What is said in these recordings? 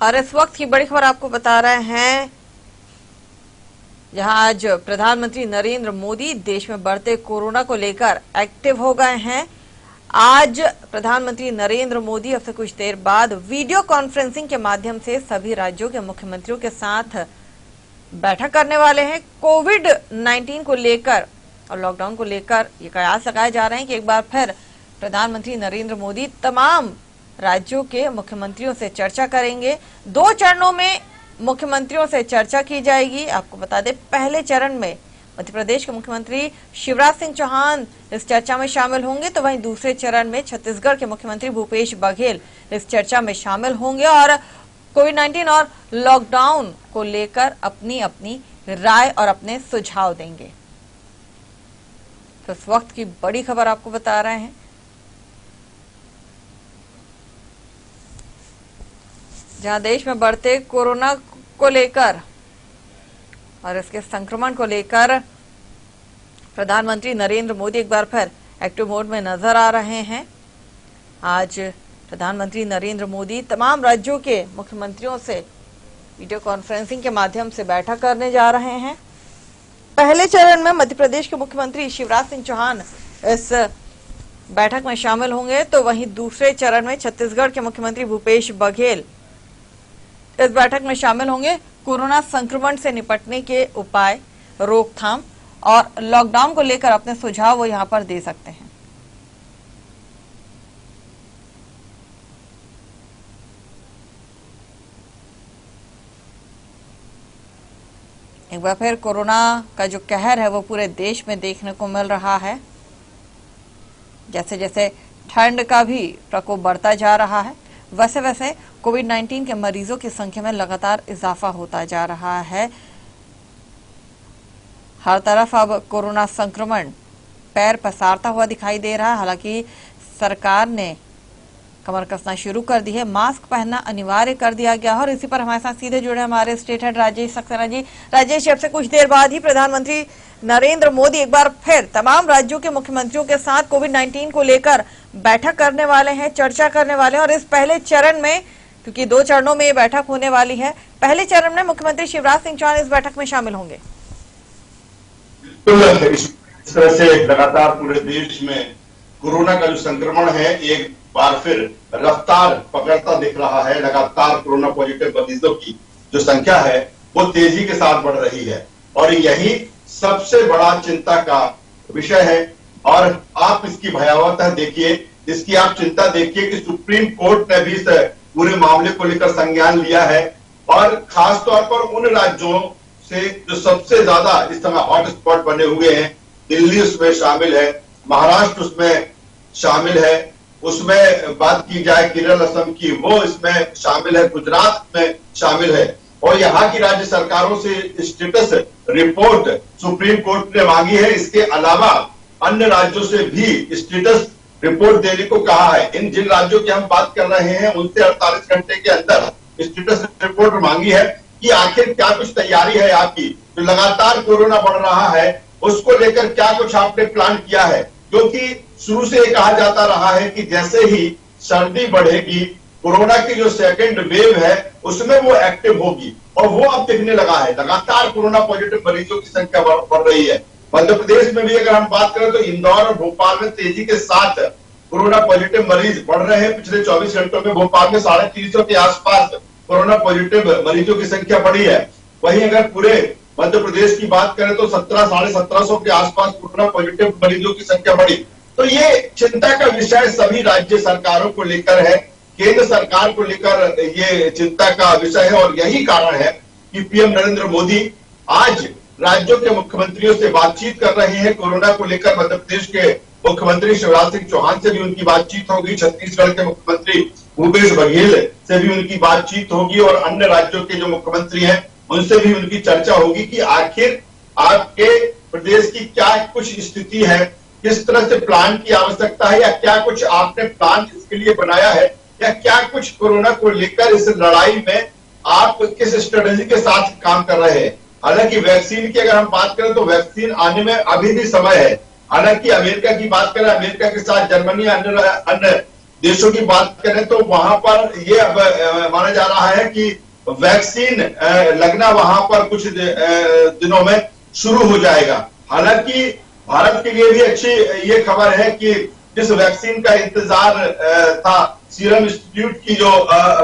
और इस वक्त की बड़ी खबर आपको बता रहे हैं, जहां आज प्रधानमंत्री नरेंद्र मोदी देश में बढ़ते कोरोना को लेकर एक्टिव हो गए हैं। आज प्रधानमंत्री नरेंद्र मोदी अब से कुछ देर बाद वीडियो कॉन्फ्रेंसिंग के माध्यम से सभी राज्यों के मुख्यमंत्रियों के साथ बैठक करने वाले हैं। कोविड-19 को लेकर और लॉकडाउन को लेकर ये कयास लगाए जा रहे हैं कि एक बार फिर प्रधानमंत्री नरेंद्र मोदी तमाम राज्यों के मुख्यमंत्रियों से चर्चा करेंगे। 2 चरणों में मुख्यमंत्रियों से चर्चा की जाएगी। आपको बता दें, पहले चरण में मध्य प्रदेश के मुख्यमंत्री शिवराज सिंह चौहान इस चर्चा में शामिल होंगे, तो वहीं दूसरे चरण में छत्तीसगढ़ के मुख्यमंत्री भूपेश बघेल इस चर्चा में शामिल होंगे और कोविड-19 और लॉकडाउन को लेकर अपनी अपनी राय और अपने सुझाव देंगे। तो इस वक्त की बड़ी खबर आपको बता रहे हैं, जहां देश में बढ़ते कोरोना को लेकर और इसके संक्रमण को लेकर प्रधानमंत्री नरेंद्र मोदी एक बार फिर एक्टिव मोड में नजर आ रहे हैं। आज प्रधानमंत्री नरेंद्र मोदी तमाम राज्यों के मुख्यमंत्रियों से वीडियो कॉन्फ्रेंसिंग के माध्यम से बैठक करने जा रहे हैं। पहले चरण में मध्य प्रदेश के मुख्यमंत्री शिवराज सिंह चौहान इस बैठक में शामिल होंगे, तो वहीं दूसरे चरण में छत्तीसगढ़ के मुख्यमंत्री भूपेश बघेल इस बैठक में शामिल होंगे। कोरोना संक्रमण से निपटने के उपाय, रोकथाम और लॉकडाउन को लेकर अपने सुझाव वो यहां पर दे सकते हैं। एक बार फिर कोरोना का जो कहर है वो पूरे देश में देखने को मिल रहा है। जैसे जैसे ठंड का भी प्रकोप बढ़ता जा रहा है, वैसे वैसे कोविड-19 के मरीजों की संख्या में लगातार इजाफा होता जा रहा है। हर तरफ अब कोरोना संक्रमण पैर पसारता हुआ दिखाई दे रहा है। हालांकि सरकार ने कमर कसना शुरू कर दी है, मास्क पहनना अनिवार्य कर दिया गया है। और इसी पर हमारे साथ सीधे जुड़े हमारे स्टेट हेड राजेश सक्सेना जी। राजेश, अब से कुछ देर बाद ही प्रधानमंत्री नरेंद्र मोदी एक बार फिर तमाम राज्यों के मुख्यमंत्रियों के साथ कोविड-19 को लेकर बैठक करने वाले हैं, चर्चा करने वाले हैं। और इस पहले चरण में, क्योंकि 2 चरणों में ये बैठक होने वाली है, पहले चरण में मुख्यमंत्री शिवराज सिंह चौहान इस बैठक में शामिल होंगे। इस तरह से लगातार पूरे देश में कोरोना का जो संक्रमण है एक बार फिर रफ्तार पकड़ता दिख रहा है। लगातार कोरोना पॉजिटिव मरीजों की जो संख्या है वो तेजी के साथ बढ़ रही है और यही सबसे बड़ा चिंता का विषय है। और आप इसकी भयावहता देखिए, इसकी आप चिंता देखिए कि सुप्रीम कोर्ट ने भी इस पूरे मामले को लेकर संज्ञान लिया है और खासतौर पर उन राज्यों से जो सबसे ज्यादा इस समय हॉटस्पॉट बने हुए हैं, दिल्ली उसमें शामिल है, महाराष्ट्र उसमें शामिल है, उसमें बात की जाए केरल असम की वो इसमें शामिल है, गुजरात में शामिल है। और यहाँ की राज्य सरकारों से स्टेटस रिपोर्ट सुप्रीम कोर्ट ने मांगी है। इसके अलावा अन्य राज्यों से भी स्टेटस रिपोर्ट देने को कहा है। इन जिन राज्यों की हम बात कर रहे हैं उनसे 48 घंटे के अंदर स्टेटस रिपोर्ट मांगी है कि आखिर क्या कुछ तैयारी है आपकी, जो लगातार कोरोना बढ़ रहा है उसको लेकर क्या कुछ आपने प्लान किया है। क्योंकि शुरू से कहा जाता रहा है कि जैसे ही सर्दी बढ़ेगी, कोरोना की जो सेकंड वेव है उसमें वो एक्टिव होगी और वो अब दिखने लगा है। लगातार कोरोना पॉजिटिव मरीजों की संख्या बढ़ रही है। मध्य प्रदेश में भी अगर हम बात करें तो इंदौर और भोपाल में तेजी के साथ कोरोना पॉजिटिव मरीज बढ़ रहे हैं। पिछले 24 घंटों में भोपाल में 350 के आसपास कोरोना पॉजिटिव मरीजों की संख्या बढ़ी है। वहीं अगर पूरे मध्य प्रदेश की बात करें तो 1700-1750 के आसपास कोरोना पॉजिटिव मरीजों की संख्या बढ़ी। तो ये चिंता का विषय सभी राज्य सरकारों को लेकर है, केंद्र सरकार को लेकर ये चिंता का विषय है। और यही कारण है कि पीएम नरेंद्र मोदी आज राज्यों के मुख्यमंत्रियों से बातचीत कर रहे हैं। कोरोना को लेकर मध्य प्रदेश के मुख्यमंत्री शिवराज सिंह चौहान से भी उनकी बातचीत होगी, छत्तीसगढ़ के मुख्यमंत्री भूपेश बघेल से भी उनकी बातचीत होगी और अन्य राज्यों के जो मुख्यमंत्री हैं उनसे भी उनकी चर्चा होगी कि आखिर आपके प्रदेश की क्या कुछ स्थिति है, किस तरह से प्लान की आवश्यकता है, या क्या कुछ आपने प्लान इसके लिए बनाया है, या क्या कुछ कोरोना को लेकर इस लड़ाई में आप किस स्ट्रेटेजी के साथ काम कर रहे हैं। हालांकि वैक्सीन की अगर हम बात करें तो वैक्सीन आने में अभी भी समय है। हालांकि अमेरिका की बात करें, अमेरिका के साथ जर्मनी अन्य देशों की बात करें तो वहां पर ये अब माना जा रहा है कि वैक्सीन लगना वहां पर कुछ दिनों में शुरू हो जाएगा। हालांकि भारत के लिए भी अच्छी ये खबर है कि जिस वैक्सीन का इंतजार था, सीरम इंस्टीट्यूट की जो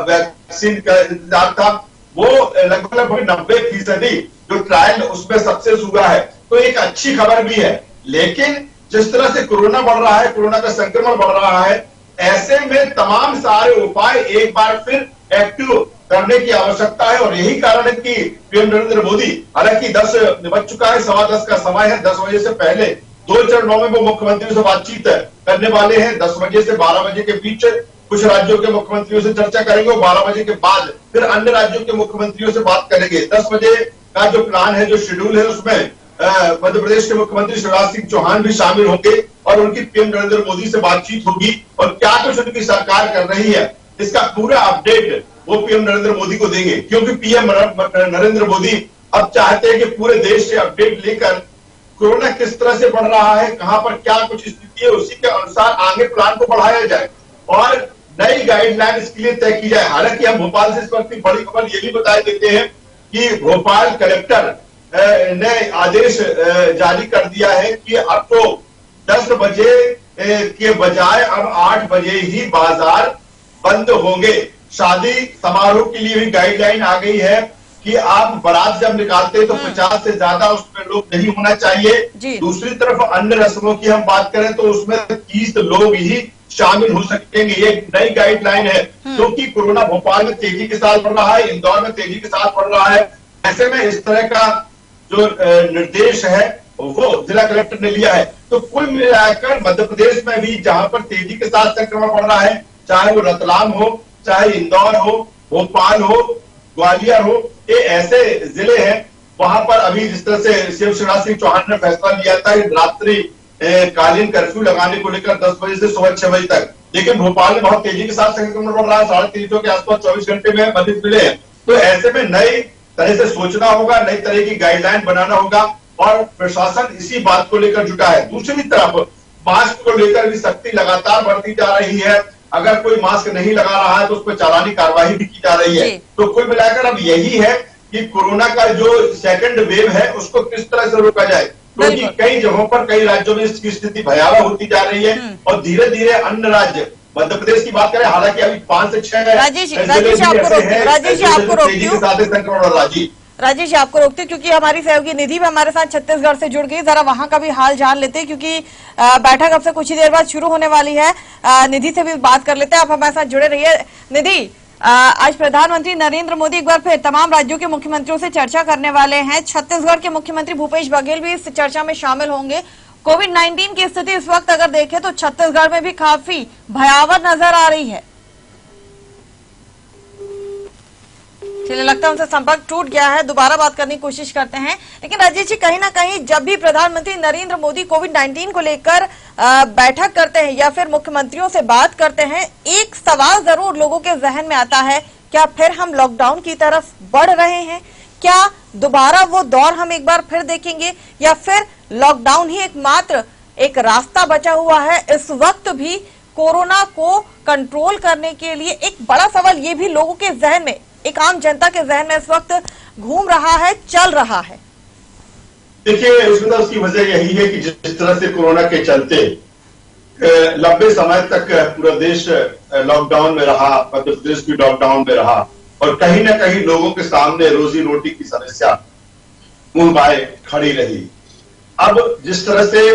वैक्सीन का इंतजार था, वो लगभग 90% जो ट्रायल उसमें सक्सेस हुआ है, तो एक अच्छी खबर भी है। लेकिन जिस तरह से कोरोना बढ़ रहा है, कोरोना का संक्रमण बढ़ रहा है, ऐसे में तमाम सारे उपाय एक बार फिर एक्टिव करने की आवश्यकता है। और यही कारण है कि पीएम नरेंद्र मोदी, हालांकि 10 बज चुका है, 10:15 का समय है, 10 बजे से पहले 2 चरणों में वो मुख्यमंत्रियों से बातचीत करने वाले हैं। 10 बजे से 12 बजे के बीच कुछ राज्यों के मुख्यमंत्रियों से चर्चा करेंगे और 12 बजे के बाद फिर अन्य राज्यों के मुख्यमंत्रियों से बात करेंगे। 10 बजे का जो प्लान है, जो शेड्यूल है, उसमें मध्य प्रदेश के मुख्यमंत्री शिवराज सिंह चौहान भी शामिल होंगे और उनकी पीएम नरेंद्र मोदी से बातचीत होगी और क्या कुछ उनकी सरकार कर रही है, इसका पूरा अपडेट वो पीएम नरेंद्र मोदी को देंगे। क्योंकि पीएम नरेंद्र मोदी अब चाहते हैं कि पूरे देश से अपडेट लेकर कोरोना किस तरह से बढ़ रहा है, कहां पर क्या कुछ स्थिति है, उसी के अनुसार आगे प्लान को बढ़ाया जाए और नई गाइडलाइन इसके लिए तय की जाए। हालांकि हम भोपाल से इस वक्त की बड़ी खबर ये भी बता देते हैं कि भोपाल कलेक्टर ने आदेश जारी कर दिया है कि अब तो 10 बजे के बजाय अब 8 बजे ही बाजार बंद होंगे। शादी समारोह के लिए भी गाइडलाइन आ गई है कि आप बारात जब निकालते हैं तो 50 से ज्यादा उसमें लोग नहीं होना चाहिए। दूसरी तरफ अन्य रस्मों की हम बात करें तो उसमें 30 लोग ही शामिल हो सकेंगे। ये नई गाइडलाइन है क्योंकि कोरोना भोपाल में तेजी के साथ बढ़ रहा है, इंदौर में तेजी के साथ बढ़ रहा है। ऐसे में इस तरह का जो निर्देश है वो जिला कलेक्टर ने लिया है। तो कुल मिलाकर मध्य प्रदेश में भी जहां पर तेजी के साथ संक्रमण बढ़ रहा है, चाहे वो रतलाम हो, चाहे इंदौर हो, भोपाल हो, ग्वालियर हो, ये ऐसे जिले हैं वहां पर अभी जिस तरह से शिवराज सिंह चौहान ने फैसला लिया था कि रात्रि कालीन कर्फ्यू लगाने को लेकर 10 बजे से सुबह 6 बजे तक, लेकिन भोपाल में बहुत तेजी के साथ संक्रमण बढ़ रहा है, 350 के आसपास 24 घंटे में मरीज मिले हैं। तो ऐसे में नई तरह से सोचना होगा, नई तरह की गाइडलाइन बनाना होगा और प्रशासन इसी बात को लेकर जुटा है। दूसरी तरफ मास्क को लेकर भी सख्ती लगातार बढ़ती जा रही है। अगर कोई मास्क नहीं लगा रहा है तो उस पर चालानी कार्रवाई भी की जा रही है। तो कुल मिलाकर अब यही है कि कोरोना का जो सेकंड वेव है उसको किस तरह से रोका जाए, क्योंकि कई जगहों पर, कई राज्यों में इसकी स्थिति भयावह होती जा रही है और धीरे धीरे अन्य राज्य, मध्य प्रदेश की बात करें, हालांकि अभी 5 से 6 राजेश जी आपको रोकते क्योंकि हमारी सहयोगी निधि भी हमारे साथ छत्तीसगढ़ से जुड़ गई। जरा वहां का भी हाल जान लेते हैं क्योंकि बैठक अब से कुछ ही देर बाद शुरू होने वाली है। निधि से भी बात कर लेते हैं, आप हमारे साथ जुड़े रहिए। निधि, आज प्रधानमंत्री नरेंद्र मोदी एक बार फिर तमाम राज्यों के मुख्यमंत्रियों से चर्चा करने वाले हैं। छत्तीसगढ़ के मुख्यमंत्री भूपेश बघेल भी इस चर्चा में शामिल होंगे। कोविड-19 की स्थिति इस वक्त अगर देखें तो छत्तीसगढ़ में भी काफी भयावह नजर आ रही है। चलिए, लगता है उनसे संपर्क टूट गया है, दोबारा बात करने की कोशिश करते हैं। लेकिन राजेश जी, कहीं ना कहीं जब भी प्रधानमंत्री नरेंद्र मोदी कोविड-19 को लेकर बैठक करते हैं या फिर मुख्यमंत्रियों से बात करते हैं, एक सवाल जरूर लोगों के जहन में आता है, क्या फिर हम लॉकडाउन की तरफ बढ़ रहे हैं? क्या दोबारा वो दौर हम एक बार फिर देखेंगे या फिर लॉकडाउन ही एकमात्र एक रास्ता बचा हुआ है? इस वक्त भी कोरोना को कंट्रोल करने के लिए एक बड़ा सवाल ये भी लोगों के जहन में, एक आम जनता के जहन में इस वक्त घूम रहा है, चल रहा है। देखिए, इसमें उसकी वजह यही है कि जिस तरह से कोरोना के चलते लंबे समय तक पूरा देश लॉकडाउन में रहा, मध्य प्रदेश भी लॉकडाउन में रहा और कहीं ना कहीं लोगों के सामने रोजी रोटी की समस्या मुंह बाए खड़ी रही। अब जिस तरह से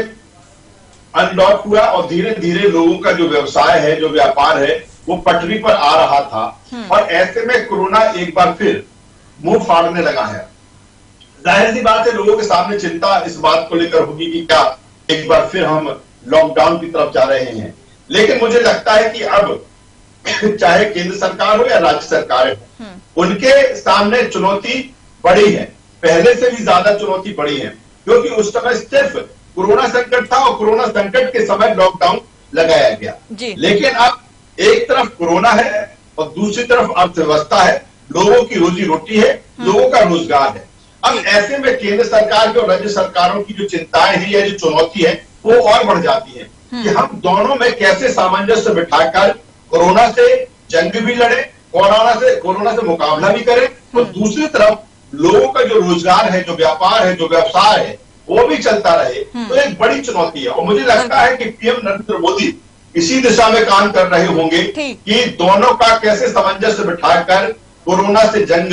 अनलॉक हुआ और धीरे धीरे लोगों का जो व्यवसाय है, जो व्यापार है, वो पटरी पर आ रहा था और ऐसे में कोरोना एक बार फिर मुंह फाड़ने लगा है। जाहिर सी बात है, लोगों के सामने चिंता इस बात को लेकर होगी कि क्या एक बार फिर हम लॉकडाउन की तरफ जा रहे हैं। लेकिन मुझे लगता है कि अब चाहे केंद्र सरकार हो या राज्य सरकार हो, उनके सामने चुनौती बड़ी है, पहले से भी ज्यादा चुनौती बड़ी है, क्योंकि उस समय सिर्फ कोरोना संकट था और कोरोना संकट के समय लॉकडाउन लगाया गया। लेकिन अब एक तरफ कोरोना है और दूसरी तरफ अर्थव्यवस्था है, लोगों की रोजी रोटी है, लोगों का रोजगार है। अब ऐसे में केंद्र सरकार की और राज्य सरकारों की जो चिंताएं हैं या जो चुनौती है वो और बढ़ जाती है कि हम दोनों में कैसे सामंजस्य बिठाकर कोरोना से जंग भी लड़े, कोरोना से मुकाबला भी करें, और दूसरी तरफ लोगों का जो रोजगार है, जो व्यापार है, जो व्यवसाय है, वो भी चलता रहे। तो एक बड़ी चुनौती है, और मुझे लगता है कि पीएम नरेंद्र मोदी इसी दिशा में काम कर रहे होंगे कि दोनों का कैसे सामंजस्य बिठाकर कोरोना से जंग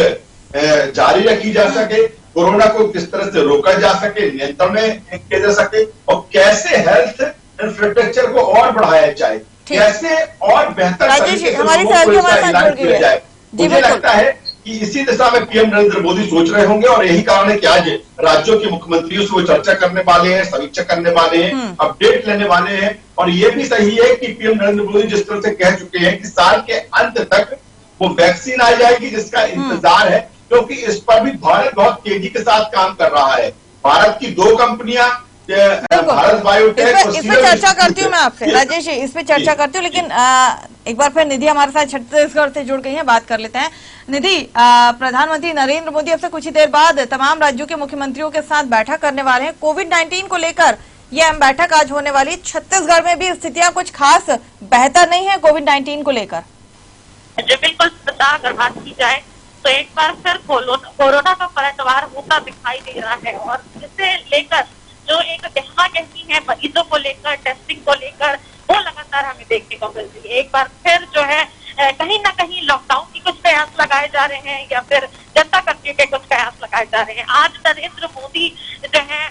जारी रखी जा सके, कोरोना को किस तरह से रोका जा सके, नियंत्रण में किया जा सके, और कैसे हेल्थ इंफ्रास्ट्रक्चर को और बढ़ाया जाए, कैसे और बेहतर तरीके से लोगों को इसका इलाज किया जाए। मुझे लगता है कि इसी दिशा में पीएम नरेंद्र मोदी सोच रहे होंगे, और यही कारण है कि आज राज्यों के मुख्यमंत्रियों से वो चर्चा करने वाले हैं, समीक्षा करने वाले हैं, अपडेट लेने वाले हैं। और ये भी सही है कि पीएम नरेंद्र मोदी जिस तरह से कह चुके हैं कि साल के अंत तक वो वैक्सीन आ जाएगी, जिसका इंतजार है, क्योंकि इस पर भी भारत बहुत तेजी के साथ काम कर रहा है। भारत की 2 कंपनियां, भारत बायोटेक, इस पे चर्चा करती हूँ मैं आपसे राजेश जी, इस पे चर्चा करती हूँ, लेकिन एक बार फिर निधि हमारे साथ छत्तीसगढ़ से जुड़ गई है, बात कर लेते हैं। निधि, प्रधानमंत्री नरेंद्र मोदी अब से कुछ ही देर बाद तमाम राज्यों के मुख्यमंत्रियों के साथ बैठक करने वाले हैं। कोविड-19 को लेकर यह अहम बैठक आज होने वाली। छत्तीसगढ़ में भी स्थितियां कुछ खास बेहतर नहीं है कोविड-19 को लेकर। जी बिल्कुल, अगर बात की जाए तो एक बार फिर कोरोना का पलटवार होता दिखाई दे रहा है, और इसे लेकर जो एक गहमा-गहमी है मरीजों को लेकर, टेस्टिंग को लेकर, वो लगातार हमें देखने को मिल रही है। एक बार फिर जो है कहीं ना कहीं लॉकडाउन की कुछ कयास लगाए जा रहे हैं, या फिर जनता कर्फ्यू के कुछ कयास लगाए जा रहे हैं। आज नरेंद्र मोदी जो है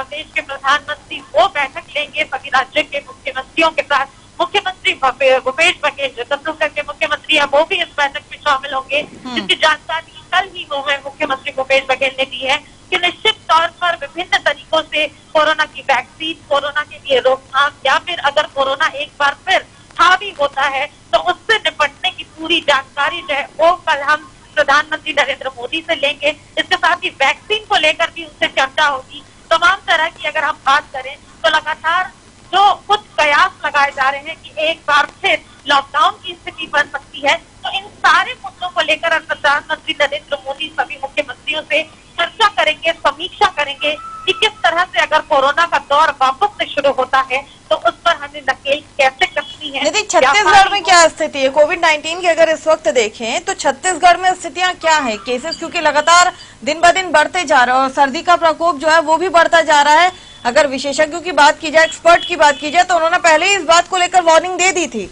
देश के प्रधानमंत्री, वो बैठक लेंगे सभी राज्यों के मुख्यमंत्रियों के साथ। मुख्यमंत्री भूपेश बघेल जो छत्तीसगढ़ के मुख्यमंत्री है, वो भी इस बैठक में शामिल होंगे, जिसकी जानकारी कल ही मुख्यमंत्री भूपेश बघेल ने दी है कि निश्चित तौर पर विभिन्न तरीकों से कोरोना की वैक्सीन, कोरोना के लिए रोकथाम, या फिर अगर कोरोना एक बार फिर हावी होता है तो उससे निपटने की पूरी जानकारी जो है वो कल हम प्रधानमंत्री नरेंद्र मोदी से लेंगे। इसके साथ ही वैक्सीन को लेकर भी उनसे चर्चा होगी। तमाम तरह की अगर हम बात करें तो लगातार जो कुछ कयास लगाए जा रहे हैं कि एक बार फिर लॉकडाउन की स्थिति बन सकती है, तो इन सारे मुद्दों को लेकर प्रधानमंत्री नरेंद्र मोदी सभी मुख्यमंत्रियों से चर्चा करेंगे, समीक्षा करेंगे कि किस तरह से अगर कोरोना का दौर वापस से शुरू होता है तो उस पर हमें नकेल कैसे कसनी है। यदि छत्तीसगढ़ में क्या स्थिति है कोविड-19 की, अगर इस वक्त देखें तो छत्तीसगढ़ में स्थितियां क्या है? केसेस क्योंकि लगातार दिन ब दिन बढ़ते जा रहे हैं, और सर्दी का प्रकोप जो है वो भी बढ़ता जा रहा है। अगर विशेषज्ञों की बात की जाए, एक्सपर्ट की बात की जाए, तो उन्होंने पहले ही इस बात को लेकर वार्निंग दे दी थी।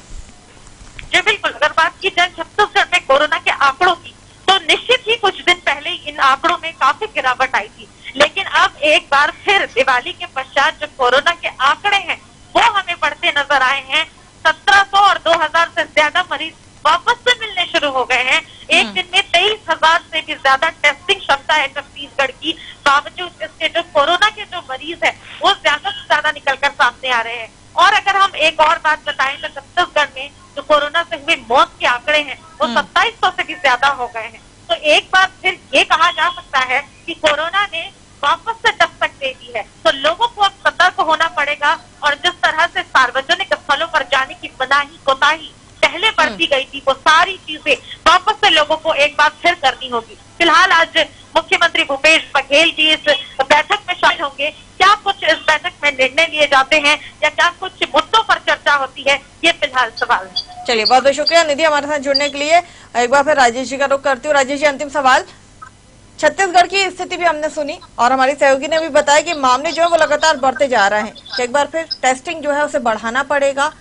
जी बिल्कुल, अगर बात की जाए छत्तीसगढ़ में कोरोना के आंकड़ों की, तो निश्चित ही कुछ दिन पहले इन आंकड़ों में काफी गिरावट आई थी, लेकिन अब एक बार फिर दिवाली के पश्चात जो कोरोना के आंकड़े हैं वो हमें बढ़ते नजर आए हैं। 1700 और 2000 से ज्यादा मरीज वापस से मिलने शुरू हो गए हैं। एक दिन में 23,000 से भी ज्यादा टेस्टिंग क्षमता है छत्तीसगढ़ की। बावजूद इसके जो कोरोना के जो मरीज है वो ज्यादा से ज्यादा निकलकर सामने आ रहे हैं। और अगर हम एक और बात बताएं तो छत्तीसगढ़ में जो कोरोना से हुए मौत के आंकड़े हैं वो 2700 से भी ज्यादा हो गए हैं। तो एक बार फिर ये कहा जा सकता है कि कोरोना ने वापस से दस्तक दे दी है। तो लोगों को अब सतर्क होना पड़ेगा, और जिस तरह से सार्वजनिक स्थलों पर जाने की मनाही कोताही पहले बढ़ती गई थी, वो सारी चीजें वापस से लोगों को एक बार फिर करनी होगी। फिलहाल आज मुख्यमंत्री भूपेश बघेल जी इस बैठक में शामिल होंगे। क्या कुछ इस बैठक में निर्णय लिए जाते हैं या क्या कुछ मुद्दों पर चर्चा होती है, ये फिलहाल सवाल है। चलिए, बहुत बहुत शुक्रिया निधि हमारे साथ जुड़ने के लिए। एक बार फिर राजेश जी का रुख करती हूँ। राजेश जी, अंतिम सवाल, छत्तीसगढ़ की स्थिति भी हमने सुनी और हमारी सहयोगी ने भी बताया कि मामले जो है वो लगातार बढ़ते जा रहे हैं। एक बार फिर टेस्टिंग जो है उसे बढ़ाना पड़ेगा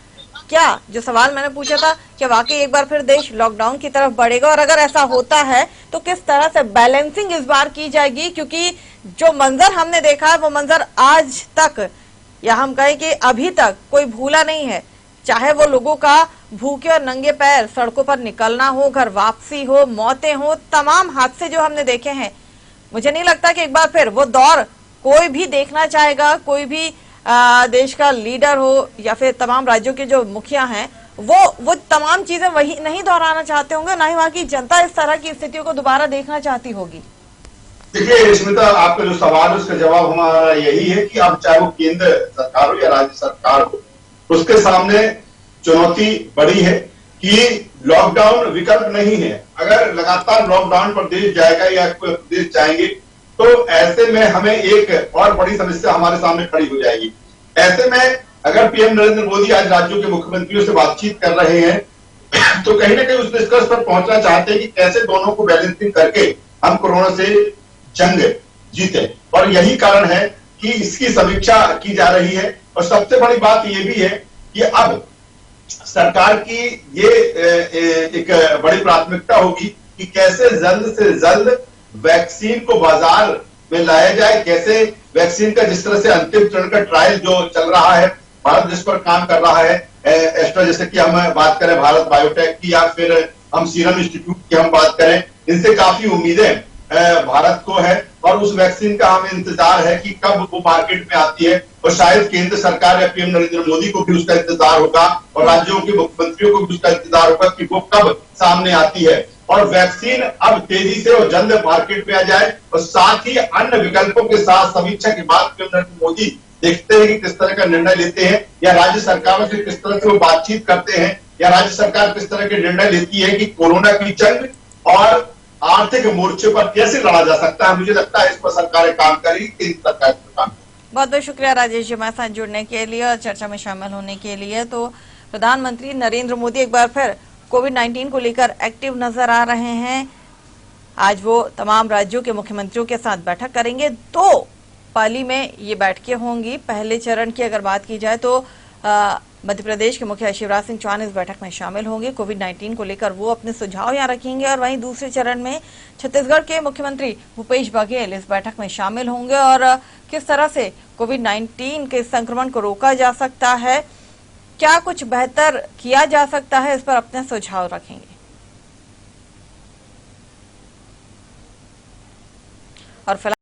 क्या? जो सवाल मैंने पूछा था कि वाकई एक बार फिर देश लॉकडाउन की तरफ बढ़ेगा, और अगर ऐसा होता है तो किस तरह से बैलेंसिंग इस बार की जाएगी? क्योंकि जो मंजर हमने देखा है वो मंजर आज तक, या हम कहें कि अभी तक कोई भूला नहीं है। चाहे वो लोगों का भूखे और नंगे पैर सड़कों पर निकलना हो, घर वापसी हो, मौतें हो, तमाम हादसे जो हमने देखे हैं, मुझे नहीं लगता कि एक बार फिर वो दौर कोई भी देखना चाहेगा। कोई भी देश का लीडर हो या फिर तमाम राज्यों के जो मुखिया हैं वो तमाम चीजें वही नहीं दोहराना चाहते होंगे, ना ही वहां की जनता इस तरह की स्थितियों को दोबारा देखना चाहती होगी। देखिए स्मिता, आपका जो सवाल है उसका जवाब हमारा यही है कि अब चाहे वो केंद्र सरकार हो या राज्य सरकार हो, उसके सामने चुनौती बड़ी है कि लॉकडाउन विकल्प नहीं है। अगर लगातार लॉकडाउन पर देश जाएगा या कोई प्रदेश जाएंगे तो ऐसे में हमें एक और बड़ी समस्या हमारे सामने खड़ी हो जाएगी। ऐसे में अगर पीएम नरेंद्र मोदी आज राज्यों के मुख्यमंत्रियों से बातचीत कर रहे हैं तो कहीं ना कहीं उस निष्कर्ष पर पहुंचना चाहते हैं कि कैसे दोनों को बैलेंसिंग करके हम कोरोना से जंग जीते। और यही कारण है कि इसकी समीक्षा की जा रही है। और सबसे बड़ी बात यह भी है कि अब सरकार की ये एक बड़ी प्राथमिकता होगी कि कैसे जल्द से जल्द वैक्सीन को बाजार में लाया जाए, कैसे वैक्सीन का जिस तरह से अंतिम चरण का ट्रायल जो चल रहा है, भारत जिस पर काम कर रहा है, एस्ट्रा जैसे कि हम बात करें भारत बायोटेक की या फिर हम सीरम इंस्टीट्यूट की हम बात करें, इनसे काफी उम्मीदें भारत को है और उस वैक्सीन का हमें इंतजार है कि कब वो मार्केट में आती है। और शायद केंद्र सरकार या पीएम नरेंद्र मोदी को भी उसका इंतजार होगा और राज्यों के मुख्यमंत्रियों को भी उसका इंतजार होगा कि वो कब सामने आती है और वैक्सीन अब तेजी से और जल्द मार्केट में आ जाए। और साथ ही अन्य विकल्पों के साथ समीक्षा के बाद पीएम नरेंद्र मोदी देखते हैं कि किस तरह का निर्णय लेते हैं या राज्य सरकारों से किस तरह से वो बातचीत करते हैं या राज्य सरकार किस तरह के निर्णय लेती है कि कोरोना की जंग और आर्थिक मोर्चे पर कैसे लड़ा जा सकता है। मुझे लगता है इस पर सरकारें काम करेगी, केंद्र सरकार इस पर काम करेगी। बहुत बहुत शुक्रिया राजेश जी हमारे साथ जुड़ने के लिए और चर्चा में शामिल होने के लिए। तो प्रधानमंत्री नरेंद्र मोदी एक बार फिर कोविड-19 को लेकर एक्टिव नजर आ रहे हैं। आज वो तमाम राज्यों के मुख्यमंत्रियों के साथ बैठक करेंगे। 2 पाली में ये बैठकें होंगी। पहले चरण की अगर बात की जाए तो मध्य प्रदेश के मुखिया शिवराज सिंह चौहान इस बैठक में शामिल होंगे। कोविड-19 को लेकर वो अपने सुझाव यहाँ रखेंगे और वहीं दूसरे चरण में छत्तीसगढ़ के मुख्यमंत्री भूपेश बघेल इस बैठक में शामिल होंगे और किस तरह से कोविड-19 के संक्रमण को रोका जा सकता है, क्या कुछ बेहतर किया जा सकता है, इस पर अपने सुझाव रखेंगे। और